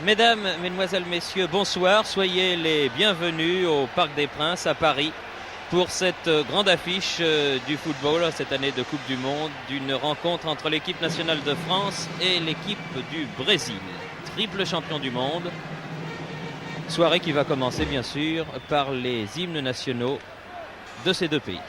Mesdames, Mesdemoiselles, Messieurs, bonsoir. Soyez les bienvenus au Parc des Princes à Paris pour cette grande affiche du football cette année de Coupe du Monde, d'une rencontre entre l'équipe nationale de France et l'équipe du Brésil, triple champion du monde. Soirée qui va commencer bien sûr par les hymnes nationaux de ces deux pays.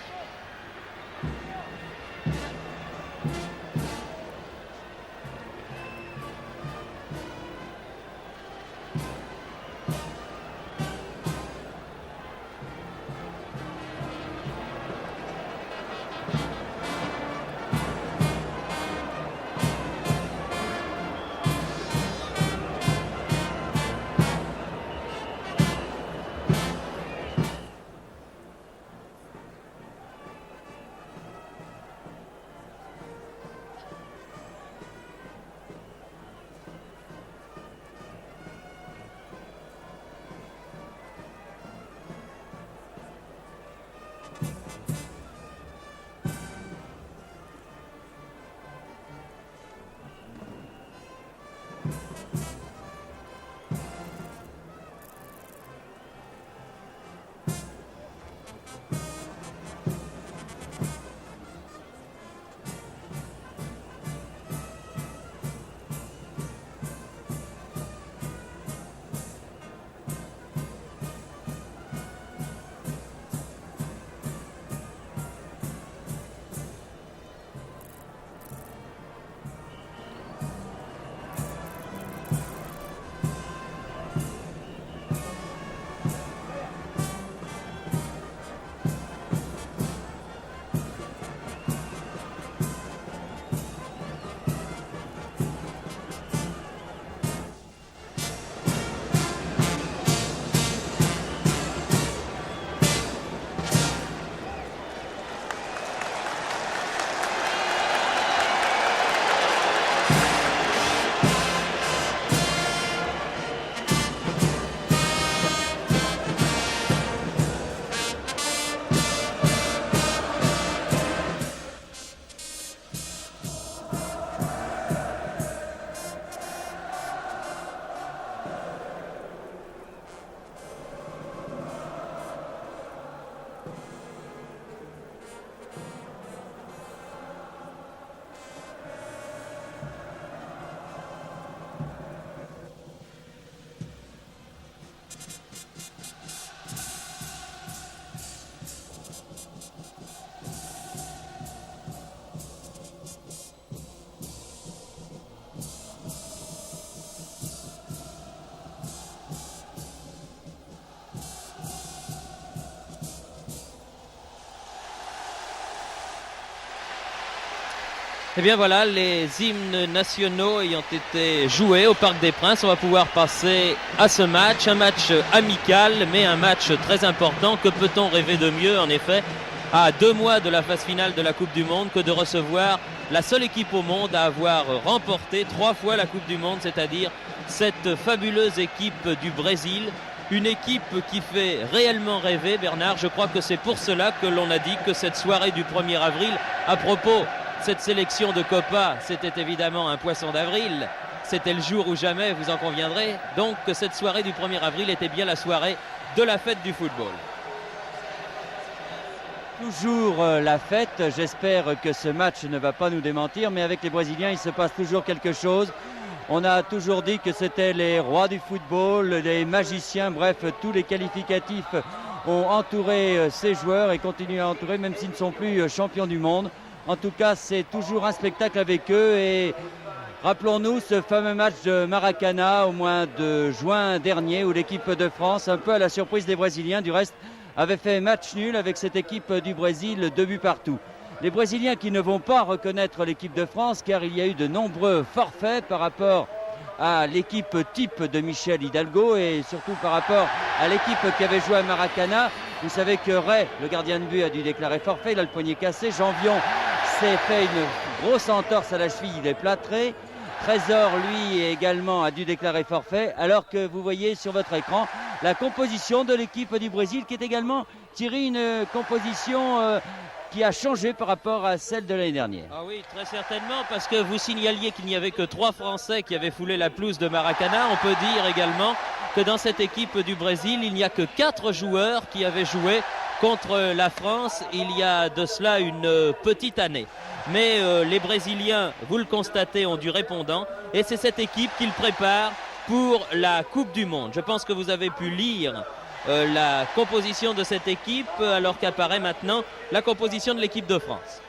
Et bien voilà, les hymnes nationaux ayant été joués au Parc des Princes, on va pouvoir passer à ce match, un match amical, mais un match très important. Que peut-on rêver de mieux, en effet, à 2 mois de la phase finale de la Coupe du Monde, que de recevoir la seule équipe au monde à avoir remporté 3 fois la Coupe du Monde, c'est-à-dire cette fabuleuse équipe du Brésil. Une équipe qui fait réellement rêver, Bernard. Je crois que c'est pour cela que l'on a dit que cette soirée du 1er avril, à propos, cette sélection de Copa, c'était évidemment un poisson d'avril. C'était le jour ou jamais, vous en conviendrez. Donc que cette soirée du 1er avril était bien la soirée de la fête du football. Toujours la fête. J'espère que ce match ne va pas nous démentir, mais avec les Brésiliens, il se passe toujours quelque chose. On a toujours dit que c'était les rois du football, les magiciens, bref, tous les qualificatifs ont entouré ces joueurs et continuent à entourer, même s'ils ne sont plus champions du monde. En tout cas, c'est toujours un spectacle avec eux et rappelons-nous ce fameux match de Maracana au mois de juin dernier où l'équipe de France, un peu à la surprise des Brésiliens, du reste, avait fait match nul avec cette équipe du Brésil, 2 buts partout. Les Brésiliens qui ne vont pas reconnaître l'équipe de France car il y a eu de nombreux forfaits par rapport à l'équipe type de Michel Hidalgo et surtout par rapport à l'équipe qui avait joué à Maracana. Vous savez que Ray, le gardien de but, a dû déclarer forfait, il a le poignet cassé. Janvion s'est fait une grosse entorse à la cheville, il est plâtré. Trésor, lui, également a dû déclarer forfait, alors que vous voyez sur votre écran la composition de l'équipe du Brésil qui est également, Thierry, une composition qui a changé par rapport à celle de l'année dernière. Ah oui, très certainement, parce que vous signaliez qu'il n'y avait que 3 Français qui avaient foulé la pelouse de Maracana. On peut dire également que dans cette équipe du Brésil, il n'y a que 4 joueurs qui avaient joué contre la France il y a de cela une petite année. Mais les Brésiliens, vous le constatez, ont du répondant et c'est cette équipe qu'ils préparent pour la Coupe du Monde. Je pense que vous avez pu lire la composition de cette équipe alors qu'apparaît maintenant la composition de l'équipe de France.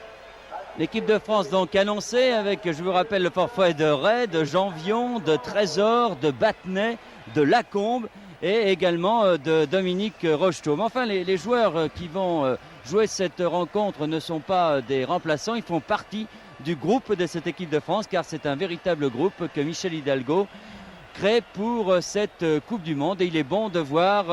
L'équipe de France donc annoncée avec, je vous rappelle, le forfait de Ray, de Janvion, de Trésor, de Battenay, de Lacombe et également de Dominique Rocheteau. Mais enfin, les joueurs qui vont jouer cette rencontre ne sont pas des remplaçants, ils font partie du groupe de cette équipe de France car c'est un véritable groupe que Michel Hidalgo crée pour cette Coupe du Monde. Et il est bon de voir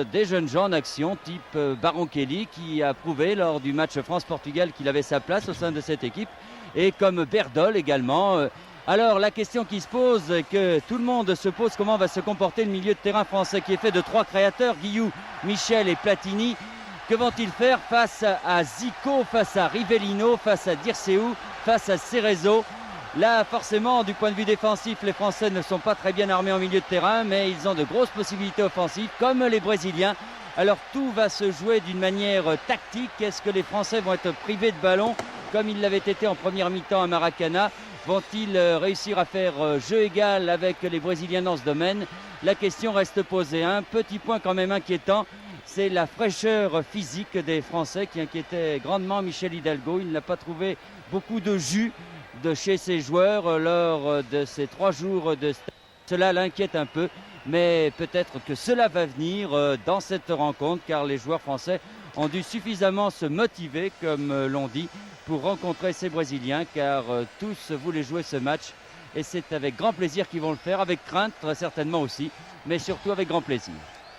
des jeunes gens en action, type Baron Kelly, qui a prouvé lors du match France-Portugal qu'il avait sa place au sein de cette équipe, et comme Berdol également. Alors la question qui se pose, que tout le monde se pose, comment va se comporter le milieu de terrain français qui est fait de 3 créateurs, Guillou, Michel et Platini. Que vont-ils faire face à Zico, face à Rivellino, face à Dirceu, face à Cerezo? Là, forcément, du point de vue défensif, les Français ne sont pas très bien armés en milieu de terrain, mais ils ont de grosses possibilités offensives, comme les Brésiliens. Alors tout va se jouer d'une manière tactique. Est-ce que les Français vont être privés de ballon, comme ils l'avaient été en première mi-temps à Maracana? Vont-ils réussir à faire jeu égal avec les Brésiliens dans ce domaine? La question reste posée. Un petit point quand même inquiétant, c'est la fraîcheur physique des Français qui inquiétait grandement Michel Hidalgo. Il n'a pas trouvé beaucoup de jus de chez ses joueurs lors de ces 3 jours de stage. Cela l'inquiète un peu, mais peut-être que cela va venir dans cette rencontre, car les joueurs français ont dû suffisamment se motiver, comme l'on dit, pour rencontrer ces Brésiliens, car tous voulaient jouer ce match, et c'est avec grand plaisir qu'ils vont le faire, avec crainte très certainement aussi, mais surtout avec grand plaisir.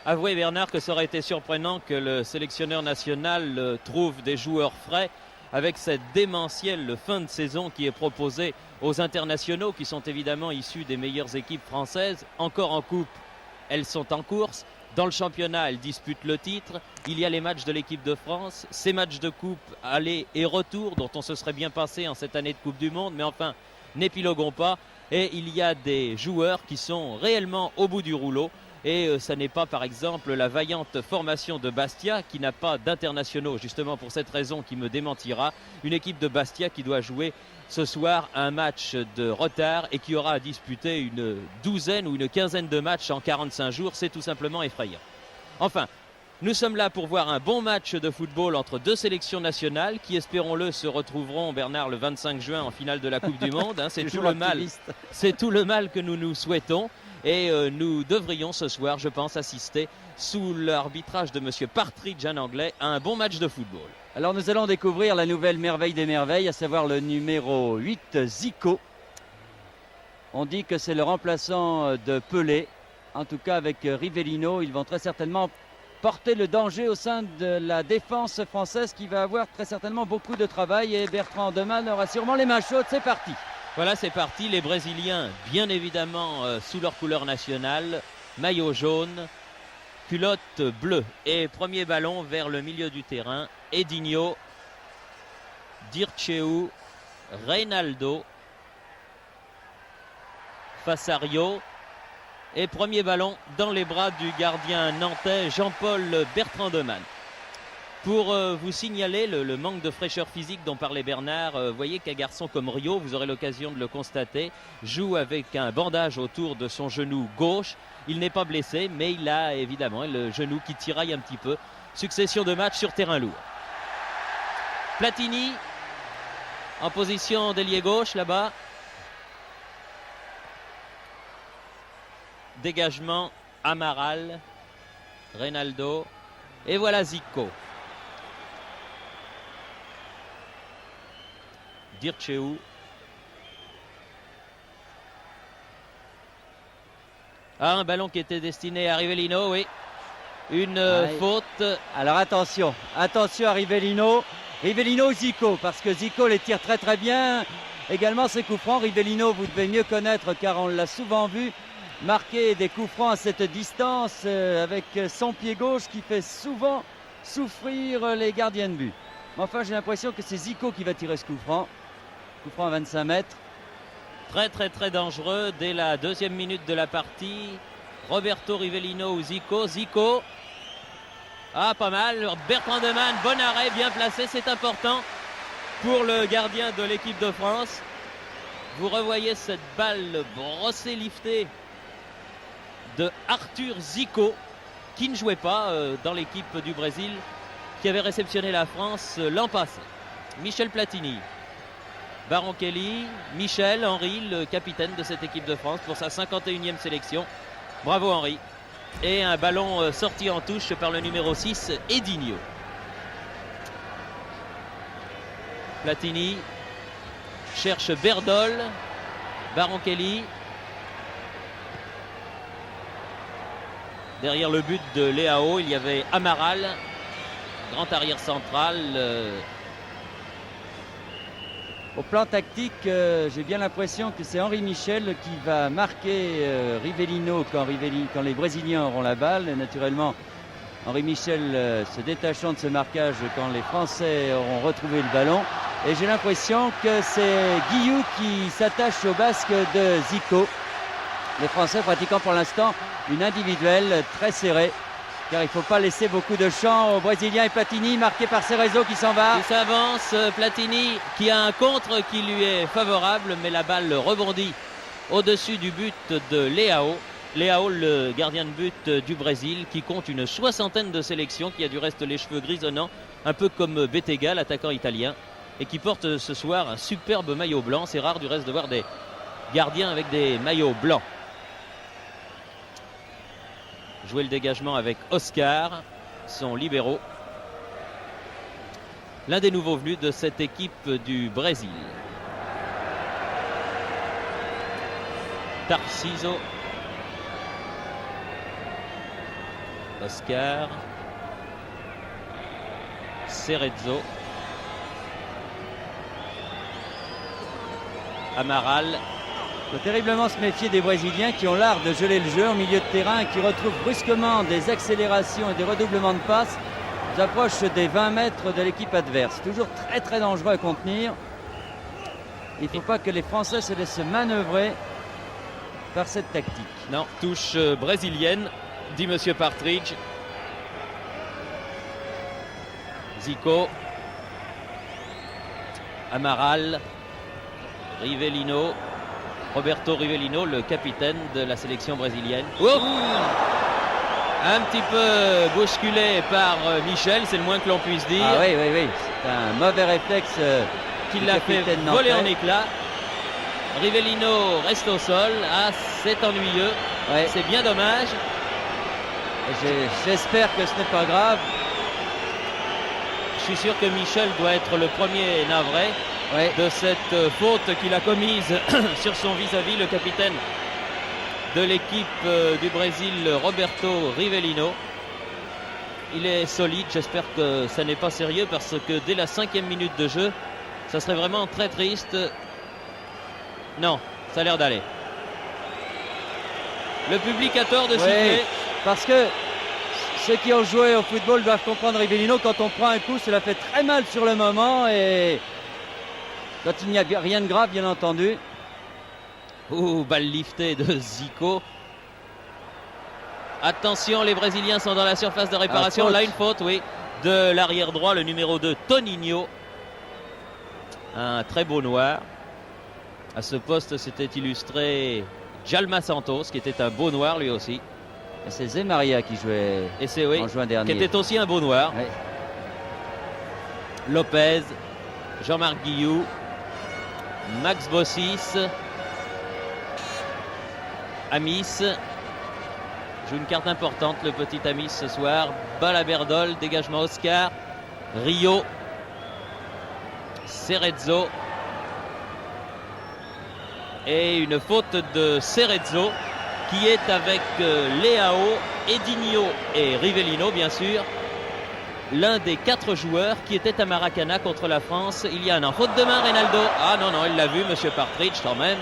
Avouez Bernard que ça aurait été surprenant que le sélectionneur national trouve des joueurs frais avec cette démentielle fin de saison qui est proposée aux internationaux qui sont évidemment issus des meilleures équipes françaises. Encore en coupe, elles sont en course. Dans le championnat, elles disputent le titre. Il y a les matchs de l'équipe de France, ces matchs de coupe aller et retour dont on se serait bien passé en cette année de Coupe du Monde. Mais enfin, n'épiloguons pas. Et il y a des joueurs qui sont réellement au bout du rouleau. Et ça n'est pas par exemple la vaillante formation de Bastia qui n'a pas d'internationaux, justement pour cette raison qui me démentira. Une équipe de Bastia qui doit jouer ce soir un match de retard et qui aura à disputer une douzaine ou une quinzaine de matchs en 45 jours. C'est tout simplement effrayant. Enfin, nous sommes là pour voir un bon match de football entre 2 sélections nationales qui, espérons-le, se retrouveront, Bernard, le 25 juin en finale de la Coupe du Monde. C'est tout le mal que nous nous souhaitons. Et nous devrions ce soir, je pense, assister sous l'arbitrage de M. Partridge en anglais à un bon match de football. Alors nous allons découvrir la nouvelle merveille des merveilles, à savoir le numéro 8, Zico. On dit que c'est le remplaçant de Pelé. En tout cas avec Rivellino, ils vont très certainement porter le danger au sein de la défense française qui va avoir très certainement beaucoup de travail. Et Bertrand Demann aura sûrement les mains chaudes. C'est parti. Voilà, c'est parti. Les Brésiliens, bien évidemment, sous leur couleur nationale, maillot jaune, culotte bleue. Et premier ballon vers le milieu du terrain. Edinho, Dirceu, Reinaldo, face à Rio. Et premier ballon dans les bras du gardien nantais Jean-Paul Bertrand Demann. Pour vous signaler le manque de fraîcheur physique dont parlait Bernard, voyez qu'un garçon comme Rio, vous aurez l'occasion de le constater, joue avec un bandage autour de son genou gauche. Il n'est pas blessé, mais il a évidemment le genou qui tiraille un petit peu. Succession de matchs sur terrain lourd. Platini en position d'ailier gauche là-bas. Dégagement Amaral, Reinaldo et voilà Zico. Dirceu. Un ballon qui était destiné à Rivellino, oui. Une faute. Alors attention à Rivellino. Rivellino ou Zico, parce que Zico les tire très très bien. Également ses coups francs. Rivellino, vous devez mieux connaître car on l'a souvent vu marquer des coups francs à cette distance avec son pied gauche qui fait souvent souffrir les gardiens de but. Mais enfin, j'ai l'impression que c'est Zico qui va tirer ce coup franc. Coup franc à 25 mètres. Très dangereux dès la 2e minute de la partie. Roberto Rivellino ou Zico. Zico. Ah, pas mal. Bertrand Demann, bon arrêt, bien placé, c'est important pour le gardien de l'équipe de France. Vous revoyez cette balle brossée, liftée de Arthur Zico, qui ne jouait pas dans l'équipe du Brésil, qui avait réceptionné la France l'an passé. Michel Platini. Baron Kelly, Michel, Henry, le capitaine de cette équipe de France pour sa 51e sélection. Bravo Henry. Et un ballon sorti en touche par le numéro 6, Edinho. Platini cherche Berdol. Baron Kelly. Derrière le but de Leao, il y avait Amaral, grand arrière central. Au plan tactique, j'ai bien l'impression que c'est Henri Michel qui va marquer Rivellino quand les Brésiliens auront la balle. Et naturellement, Henri Michel se détachant de ce marquage quand les Français auront retrouvé le ballon. Et j'ai l'impression que c'est Guillou qui s'attache au basque de Zico. Les Français pratiquant pour l'instant une individuelle très serrée. Car il ne faut pas laisser beaucoup de champ aux Brésiliens. Et Platini marqué par Cerezo qui s'en va. Il s'avance, Platini qui a un contre qui lui est favorable, mais la balle rebondit au-dessus du but de Leao. Leao, le gardien de but du Brésil, qui compte une 60aine de sélections, qui a du reste les cheveux grisonnants, un peu comme Bettega, l'attaquant italien, et qui porte ce soir un superbe maillot blanc. C'est rare du reste de voir des gardiens avec des maillots blancs. Jouer le dégagement avec Oscar, son libéro. L'un des nouveaux venus de cette équipe du Brésil. Tarciso. Oscar. Cerezo. Amaral. Il faut terriblement se méfier des Brésiliens qui ont l'art de geler le jeu au milieu de terrain et qui retrouvent brusquement des accélérations et des redoublements de passes aux approches des 20 mètres de l'équipe adverse. Toujours très dangereux à contenir. Il ne faut pas que les Français se laissent manœuvrer par cette tactique. Non, touche brésilienne, dit Monsieur Partridge. Zico. Amaral. Rivellino. Roberto Rivellino, le capitaine de la sélection brésilienne. Oh, un petit peu bousculé par Michel, c'est le moins que l'on puisse dire. Ah oui, c'est un mauvais réflexe qui l'a fait voler en éclats. Rivellino reste au sol. Ah, c'est ennuyeux. Ouais. C'est bien dommage. J'espère que ce n'est pas grave. Je suis sûr que Michel doit être le premier navré. Ouais. De cette faute qu'il a commise sur son vis-à-vis, le capitaine de l'équipe du Brésil, Roberto Rivellino. Il est solide, j'espère que ça n'est pas sérieux parce que dès la 5e minute de jeu, ça serait vraiment très triste. Non, ça a l'air d'aller. Le public a tort de siffler. Parce que ceux qui ont joué au football doivent comprendre Rivellino, quand on prend un coup, cela fait très mal sur le moment et quand il n'y a rien de grave, bien entendu. Ouh, balle liftée de Zico. Attention, les Brésiliens sont dans la surface de réparation. Là, une faute, oui, de l'arrière droit, le numéro 2, Toninho. Un très beau noir. À ce poste, s'était illustré Djalma Santos, qui était un beau noir lui aussi. Et c'est Zé Maria qui jouait en juin dernier. Qui était aussi un beau noir. Oui. Lopez, Jean-Marc Guillou, Max Bossis, Amis joue une carte importante, le petit Amis ce soir. Balle à Berdol, dégagement Oscar, Rio, Cerezo et une faute de Cerezo qui est avec Leao, Edinho et Rivellino bien sûr. L'un des 4 joueurs qui était à Maracana contre la France il y a un an. Faute de main, Reynaldo. Ah non, il l'a vu, Monsieur Partridge, quand même.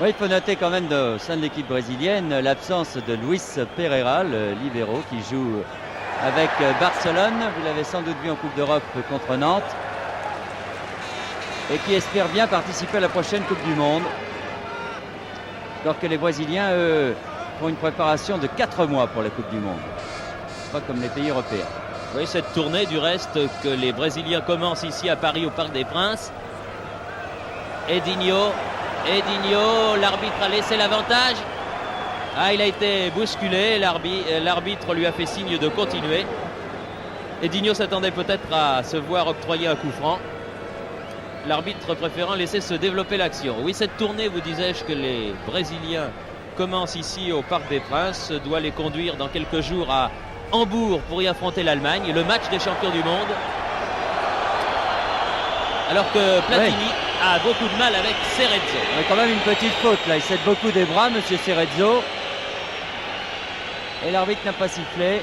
Oui, il faut noter quand même au sein de l'équipe brésilienne l'absence de Luis Pereira, le libéro, qui joue avec Barcelone. Vous l'avez sans doute vu en Coupe d'Europe contre Nantes. Et qui espère bien participer à la prochaine Coupe du Monde. Alors que les Brésiliens, eux, font une préparation de 4 mois pour la Coupe du Monde. Pas comme les pays européens. Oui, cette tournée du reste que les Brésiliens commencent ici à Paris au Parc des Princes. Edinho, l'arbitre a laissé l'avantage. Ah, il a été bousculé, l'arbitre lui a fait signe de continuer. Edinho s'attendait peut-être à se voir octroyer un coup franc. L'arbitre préférant laisser se développer l'action. Oui, cette tournée, vous disais-je, que les Brésiliens commencent ici au Parc des Princes, doit les conduire dans quelques jours à Hambourg pour y affronter l'Allemagne, le match des champions du monde. Alors que Platini a beaucoup de mal avec Cerezo. Il y a quand même une petite faute là, il cède beaucoup des bras, monsieur Cerezo. Et l'arbitre n'a pas sifflé.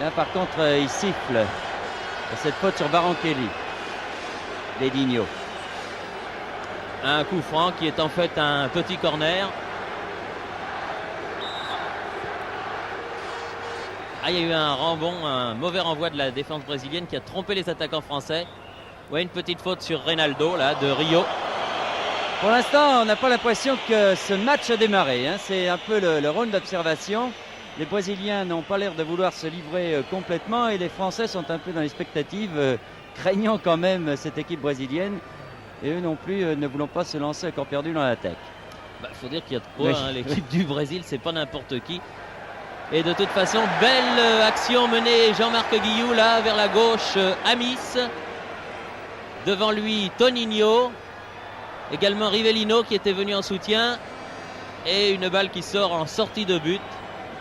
Là par contre il siffle. Cette faute sur Barankelli d'Edinho. Un coup franc qui est en fait un petit corner. Ah, il y a eu un mauvais renvoi de la défense brésilienne qui a trompé les attaquants français. Ouais, une petite faute sur Reynaldo là, de Rio. Pour l'instant, on n'a pas l'impression que ce match a démarré. C'est un peu le rôle d'observation. Les Brésiliens n'ont pas l'air de vouloir se livrer complètement et les Français sont un peu dans les expectatives, craignant quand même cette équipe brésilienne. Et eux non plus ne voulant pas se lancer à corps perdu dans l'attaque. Il faut dire qu'il y a de quoi. L'équipe du Brésil, c'est pas n'importe qui. Et de toute façon, belle action menée Jean-Marc Guillou là vers la gauche, Amis. Devant lui, Toninho. Également Rivellino qui était venu en soutien. Et une balle qui sort en sortie de but.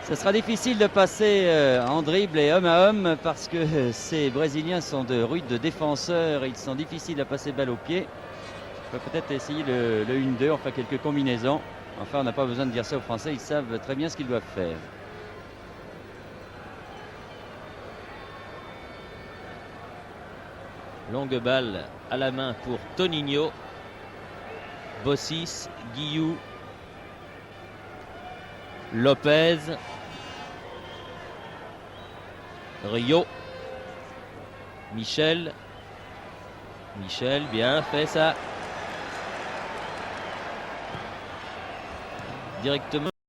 Ce sera difficile de passer en dribble et homme à homme parce que ces Brésiliens sont de rudes défenseurs. Ils sont difficiles à passer balle au pied. On peut peut-être essayer le 1-2, enfin quelques combinaisons. Enfin, on n'a pas besoin de dire ça aux Français. Ils savent très bien ce qu'ils doivent faire. Longue balle à la main pour Toninho. Bossis, Guillou, Lopez, Rio, Michel, bien fait ça. Directement.